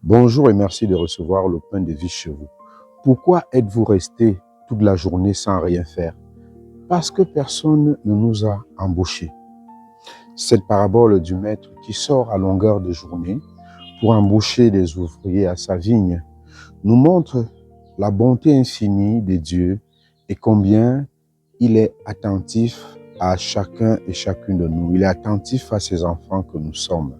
Bonjour et merci de recevoir le pain de vie chez vous. Pourquoi êtes-vous resté toute la journée sans rien faire? Parce que personne ne nous a embauchés. Cette parabole du maître qui sort à longueur de journée pour embaucher des ouvriers à sa vigne nous montre la bonté infinie de Dieu et combien il est attentif à chacun et chacune de nous. Il est attentif à ses enfants que nous sommes.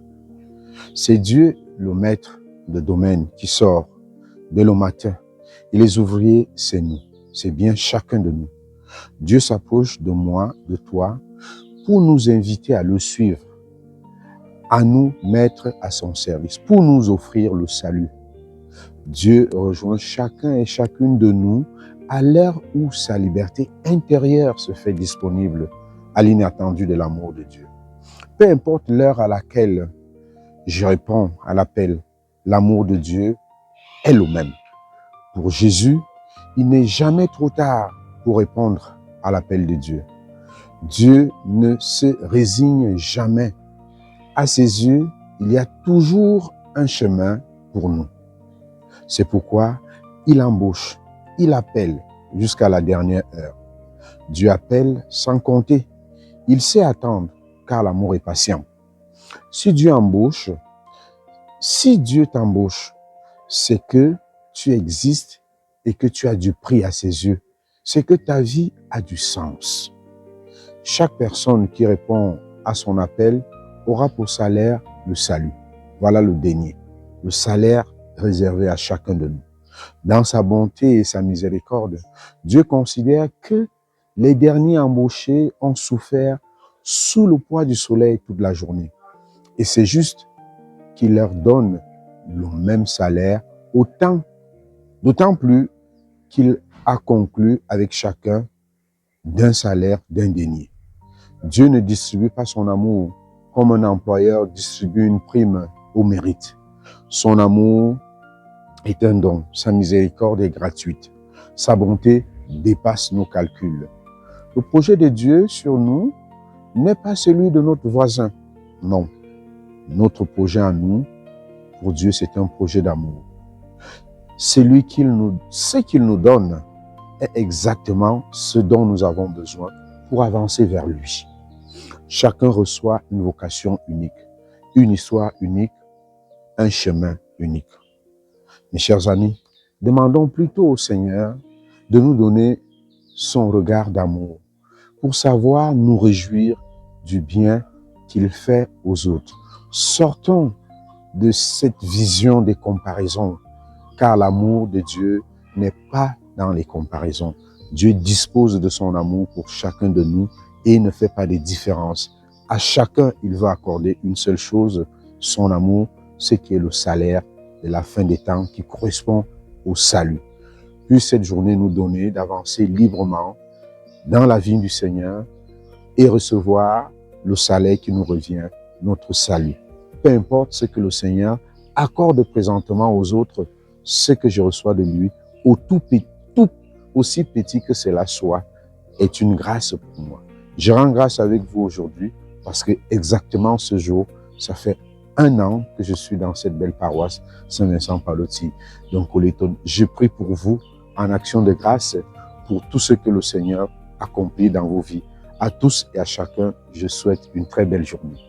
C'est Dieu, le maître de domaine, qui sort dès le matin. Et les ouvriers, c'est nous. C'est bien chacun de nous. Dieu s'approche de moi, de toi, pour nous inviter à le suivre, à nous mettre à son service, pour nous offrir le salut. Dieu rejoint chacun et chacune de nous à l'heure où sa liberté intérieure se fait disponible à l'inattendu de l'amour de Dieu. Peu importe l'heure à laquelle je réponds à l'appel, l'amour de Dieu est le même. Pour Jésus, il n'est jamais trop tard pour répondre à l'appel de Dieu. Dieu ne se résigne jamais. À ses yeux, il y a toujours un chemin pour nous. C'est pourquoi il embauche, il appelle jusqu'à la dernière heure. Dieu appelle sans compter. Il sait attendre car l'amour est patient. Si Dieu t'embauche, c'est que tu existes et que tu as du prix à ses yeux. C'est que ta vie a du sens. Chaque personne qui répond à son appel aura pour salaire le salut. Voilà le denier, le salaire réservé à chacun de nous. Dans sa bonté et sa miséricorde, Dieu considère que les derniers embauchés ont souffert sous le poids du soleil toute la journée. Et c'est juste qu'il leur donne le même salaire, d'autant plus qu'il a conclu avec chacun d'un salaire, d'un denier. Dieu ne distribue pas son amour comme un employeur distribue une prime au mérite. Son amour est un don, sa miséricorde est gratuite, sa bonté dépasse nos calculs. Le projet de Dieu sur nous n'est pas celui de notre voisin, non. Notre projet à nous, pour Dieu, c'est un projet d'amour. Ce qu'il nous donne est exactement ce dont nous avons besoin pour avancer vers lui. Chacun reçoit une vocation unique, une histoire unique, un chemin unique. Mes chers amis, demandons plutôt au Seigneur de nous donner son regard d'amour pour savoir nous réjouir du bien qu'il fait aux autres. Sortons de cette vision des comparaisons, car l'amour de Dieu n'est pas dans les comparaisons. Dieu dispose de son amour pour chacun de nous et ne fait pas de différence. À chacun, il veut accorder une seule chose, son amour, ce qui est le salaire de la fin des temps qui correspond au salut. Puisse cette journée nous donner d'avancer librement dans la vie du Seigneur et recevoir le salaire qui nous revient, notre salut. Peu importe ce que le Seigneur accorde présentement aux autres, ce que je reçois de lui, tout aussi petit que cela soit, est une grâce pour moi. Je rends grâce avec vous aujourd'hui parce que exactement ce jour, ça fait 1 an que je suis dans cette belle paroisse Saint-Vincent-Pallotti. Donc, je prie pour vous en action de grâce pour tout ce que le Seigneur accomplit dans vos vies. À tous et à chacun, je souhaite une très belle journée.